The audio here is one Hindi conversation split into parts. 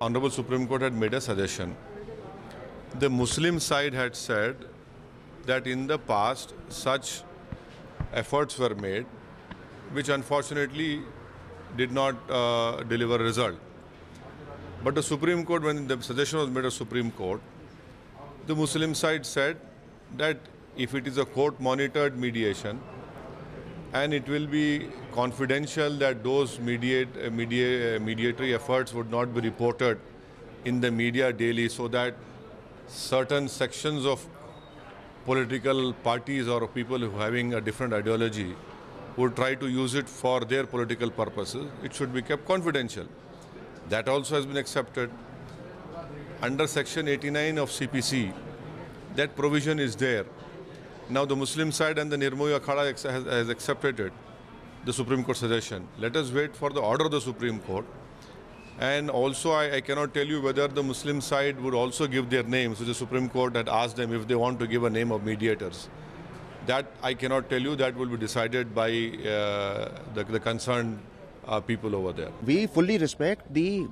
Honorable Supreme Court had made a suggestion. The Muslim side had said that in the past such efforts were made, which unfortunately did not deliver a result. But the Supreme Court, when the suggestion was made to Supreme Court, the Muslim side said that if it is a court-monitored mediation and it will be confidential, that those mediatory efforts would not be reported in the media daily, so that certain sections of political parties or people who are having a different ideology would try to use it for their political purposes. It should be kept confidential. That also has been accepted. Under Section 89 of CPC, that provision is there. Now the Muslim side and the Nirmohi Akhada has accepted it, the Supreme Court suggestion. Let us wait for the order of the Supreme Court. And also I cannot tell you whether the Muslim side would also give their names, so the Supreme Court had asked them if they want to give a name of mediators. That I cannot tell you, that will be decided by the concerned people over there. We fully respect the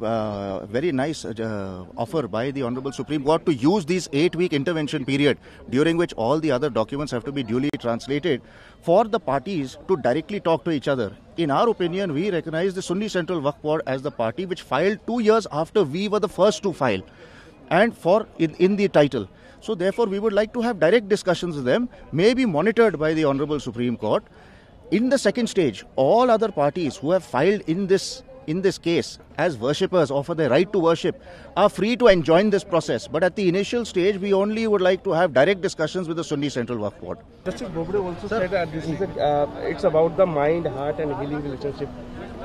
very nice offer by the Honorable Supreme Court to use this 8-week intervention period, during which all the other documents have to be duly translated, for the parties to directly talk to each other. In our opinion, we recognize the Sunni Central Waqf Board as the party which filed 2 years after we were the first to file, and in the title. So therefore, we would like to have direct discussions with them, may be monitored by the Honorable Supreme Court. In the second stage, all other parties who have filed in this case as worshippers or for their right to worship are free to enjoin this process. But at the initial stage, we only would like to have direct discussions with the Sunni Central Waqf Board. Justice Bobde also said that this is it's about the mind, heart and healing relationship,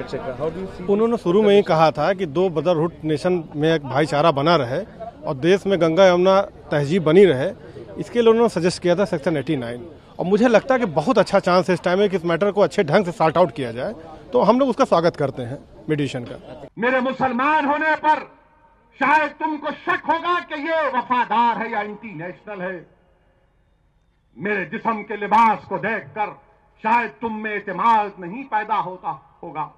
etc. How do you see? उन्होंने शुरू में ही कहा था कि दो ब्रदरहुड नेशन में एक भाईचारा बना रहे और देश में गंगा यमुना तहजीब बनी रहे, इसके लिए उन्होंने सजेस्ट किया था सेक्शन 89। और मुझे लगता है कि बहुत अच्छा चांस है इस टाइम में कि इस मैटर को अच्छे ढंग से सॉर्ट आउट किया जाए, तो हम लोग उसका स्वागत करते हैं मेडिएशन का। मेरे मुसलमान होने पर शायद तुमको शक होगा कि ये वफादार है या एंटी नेशनल है। मेरे जिस्म के लिबास को देखकर शायद तुम में एतमाद नहीं पैदा होता होगा।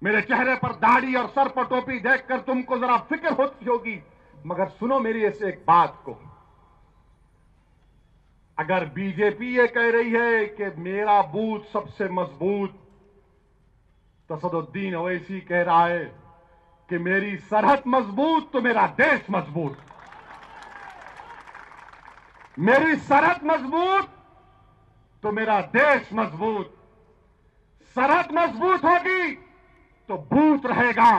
मेरे चेहरे पर दाढ़ी और सर पर टोपी देखकर तुमको जरा फिक्र होती होगी। मगर सुनो मेरी इस एक बात को, अगर बीजेपी ये कह रही है कि मेरा बूथ सबसे मजबूत, तो सदुद्दीन ओवैसी कह रहा है कि मेरी सरहद मजबूत तो मेरा देश मजबूत। मेरी सरहद मजबूत तो मेरा देश मजबूत। सरहद मजबूत होगी तो बूथ रहेगा,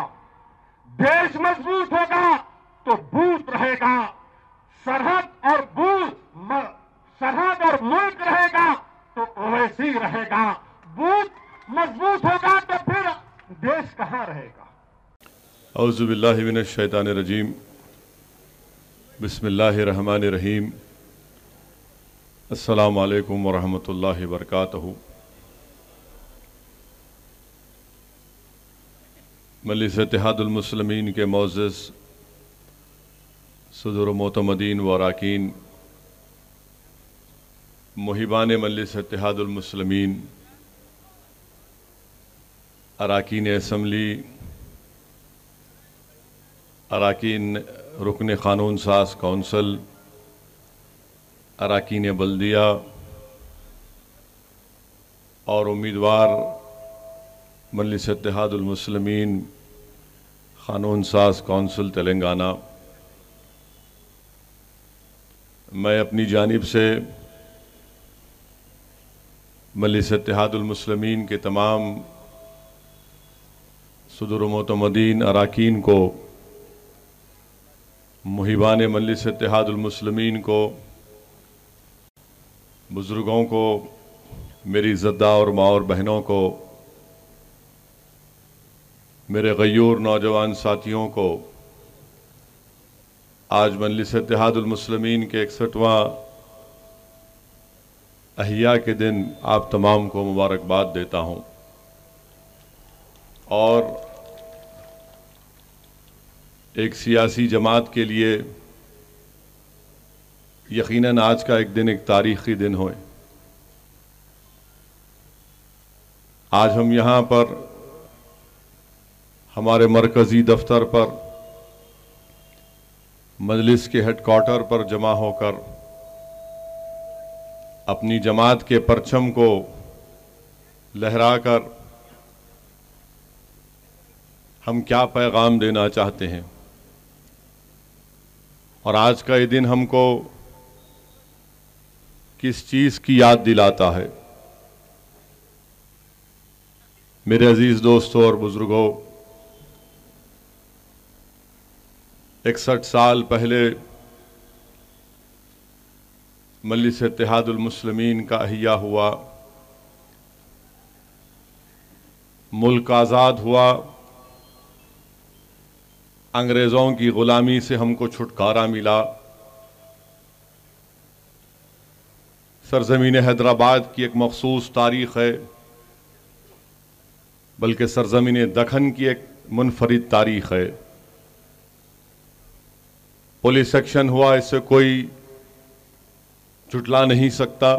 देश मजबूत होगा तो बूथ रहेगा। सरहद और बूथ, सरहद और मुल्क रहेगा तो ओवैसी रहेगा। बूथ मजबूत होगा तो फिर देश कहां रहेगा? औज़ु बिल्लाहि मिनश शैतानिर रजीम, बिस्मिल्लाहिर रहमानिर रहीम, अस्सलामु अलैकुम व रहमतुल्लाहि व बरकातहू। मजलिस इत्तेहादुल मुस्लिमीन के मोअज़्ज़ज़ सदर मोतमदीन व अराकीन, मुहिबान मजलिस इत्तेहादुल मुस्लिमीन, अराकीन असम्बली, अराकीन रुकन क़ानून साज कौंसल, अराकीन बल्दिया और उम्मीदवार मजलिस इत्तेहादुल मुस्लिमीन क़ानून साज कौंसिल तेलंगाना, मैं अपनी जानिब से मजलिस इत्तेहादुल मुस्लिमीन के तमाम सदर मोतमदीन अराकीन को, मुहिबान मजलिस इत्तेहादुल मुस्लिमीन को, बुज़ुर्गों को, मेरी इज़्ज़तदार और माँ और बहनों को, मेरे गयूर नौजवान साथियों को आज मजलिस इत्तेहादुल मुस्लिमीन के 61वां अहिया के दिन आप तमाम को मुबारकबाद देता हूँ। और एक सियासी जमात के लिए यकीनन आज का एक दिन एक तारीख़ी दिन हो। आज हम यहाँ पर हमारे मरकज़ी दफ्तर पर मजलिस के हेडक्वार्टर पर जमा होकर अपनी जमात के परचम को लहराकर हम क्या पैगाम देना चाहते हैं। और आज का ये दिन हमको किस चीज़ की याद दिलाता है। मेरे अजीज दोस्तों और बुजुर्गों, 61 साल पहले मजलिस इत्तेहादुल मुस्लिमीन का अहिया हुआ, मुल्क आज़ाद हुआ, अंग्रेज़ों की ग़ुलामी से हमको छुटकारा मिला। सरज़मीन हैदराबाद की एक मखसूस तारीख़ है, बल्कि सरज़मीन दखन की एक मुनफरिद तारीख़ है। पुलिस एक्शन हुआ, इससे कोई झुटला नहीं सकता।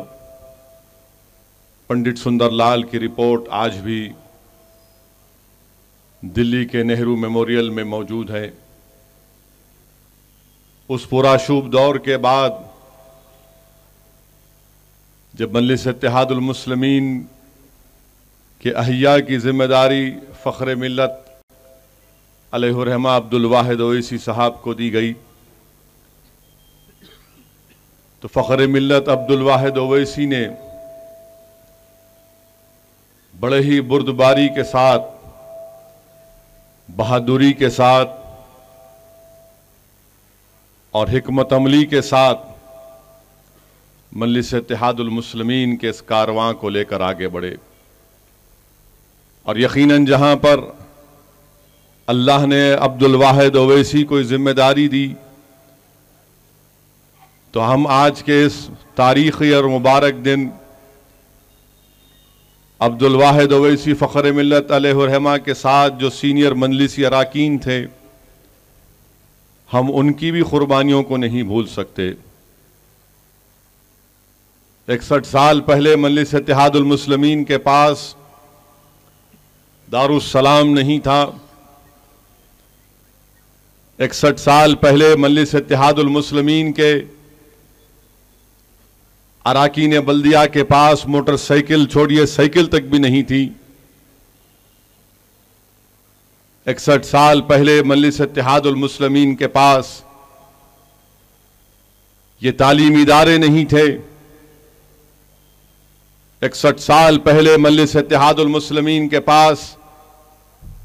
पंडित सुंदरलाल की रिपोर्ट आज भी दिल्ली के नेहरू मेमोरियल में मौजूद है। उस पुराशुभ दौर के बाद जब मजलिस इत्तेहादुल मुस्लिमीन के अहिया की जिम्मेदारी फ़ख्र मिल्लत अलैहिर्रहमा अब्दुल वाहिद ओवैसी साहब को दी गई, तो फ़ख्र मिल्लत अब्दुल वाहिद ओवैसी ने बड़े ही बुर्दबारी के साथ, बहादुरी के साथ और हिकमत अमली के साथ मजलिस इत्तेहादुल मुस्लिमीन के इस कारवां को लेकर आगे बढ़े। और यकीनन जहां पर अल्लाह ने अब्दुल वाहिद ओवैसी को जिम्मेदारी दी, तो हम आज के इस तारीख़ी और मुबारक दिन अब्दुल वाहिद ओवैसी फ़ख्र मिल्लत अलैहिर्रहमा के साथ जो सीनियर मजलिसी अराकीन थे, हम उनकी भी कुर्बानियों को नहीं भूल सकते। 61 साल पहले मजलिस इत्तेहादुल मुस्लिमीन के पास दारुस्सलाम नहीं था। 61 साल पहले मजलिस इत्तेहादुल मुस्लिमीन के अराकीन बल्दिया के पास मोटरसाइकिल छोड़िए साइकिल तक भी नहीं थी। 61 साल पहले मजलिस इत्तेहादुल मुस्लिमीन के पास ये तालीमी इदारे नहीं थे। 61 साल पहले मजलिस इत्तेहादुल मुस्लिमीन के पास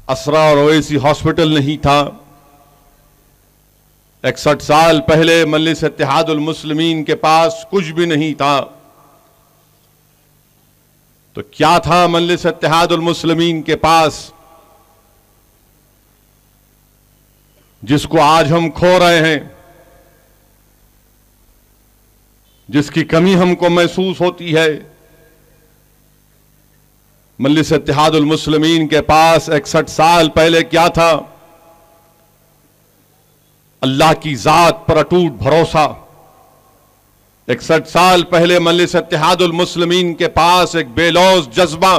असरा और ओवैसी हॉस्पिटल नहीं था। 61 साल पहले मजलिस इत्तेहादुल मुस्लिमीन के पास कुछ भी नहीं था। तो क्या था मजलिस इत्तेहादुल मुस्लिमीन के पास, जिसको आज हम खो रहे हैं, जिसकी कमी हमको महसूस होती है। मजलिस इत्तेहादुल मुस्लिमीन के पास 61 साल पहले क्या था? अल्लाह की जात पर अटूट भरोसा। 61 साल पहले मजलिस इत्तेहादुल मुस्लिमीन के पास एक बेलौस जज्बा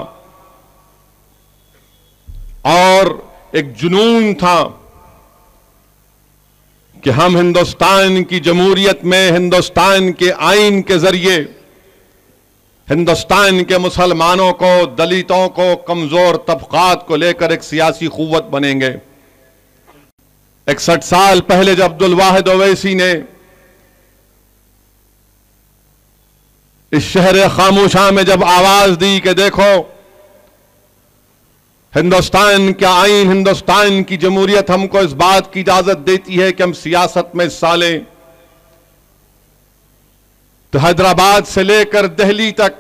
और एक जुनून था कि हम हिंदुस्तान की जमहूरियत में, हिंदुस्तान के आइन के जरिए हिंदुस्तान के मुसलमानों को, दलितों को, कमजोर तबकात को लेकर एक सियासी कुव्वत बनेंगे। 61 साल पहले जब अब्दुल वाहिद ओवैसी ने इस शहर खामोशा में जब आवाज दी कि देखो हिंदुस्तान का आइन, हिंदुस्तान की जमहूरियत हमको इस बात की इजाजत देती है कि हम सियासत में हिस्सा लें, तो हैदराबाद से लेकर दिल्ली तक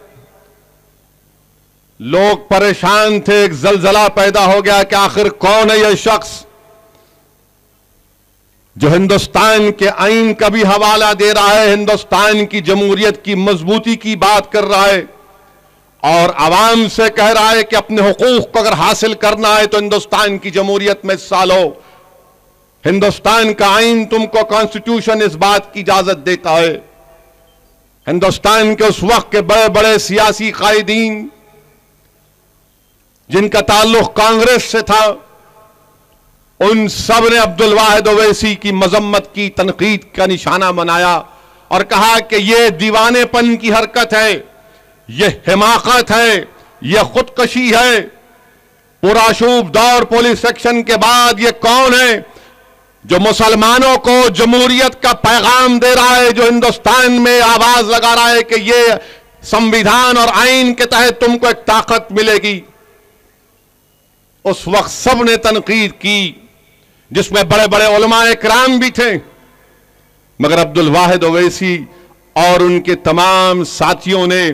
लोग परेशान थे। एक जलजला पैदा हो गया कि आखिर कौन है यह शख्स जो हिंदुस्तान के आइन का भी हवाला दे रहा है, हिंदुस्तान की जमहूरियत की मजबूती की बात कर रहा है और आवाम से कह रहा है कि अपने हुकूक को अगर हासिल करना है तो हिंदुस्तान की जमहूरियत में हिस्सा लो। हिंदुस्तान का आइन तुमको कॉन्स्टिट्यूशन इस बात की इजाजत देता है। हिंदुस्तान के उस वक्त के बड़े बड़े सियासी कायदीन जिनका ताल्लुक कांग्रेस से था, उन सब ने अब्दुल वाहिद ओवैसी की मजम्मत की, तनकीद का निशाना बनाया और कहा कि यह दीवानेपन की हरकत है, यह हिमाकत है, यह खुदकशी है। पुराशूब दौर पुलिस एक्शन के बाद यह कौन है जो मुसलमानों को जमहूरियत का पैगाम दे रहा है, जो हिंदुस्तान में आवाज लगा रहा है कि यह संविधान और आइन के तहत तुमको एक ताकत मिलेगी। उस वक्त सब ने तनकीद की, जिसमें बड़े बड़े उलमाए किराम भी थे, मगर अब्दुल वाहिद ओवैसी और उनके तमाम साथियों ने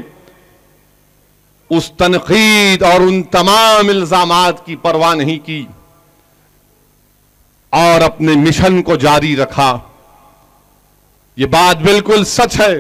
उस तनकीद और उन तमाम इल्जामात की परवाह नहीं की और अपने मिशन को जारी रखा। यह बात बिल्कुल सच है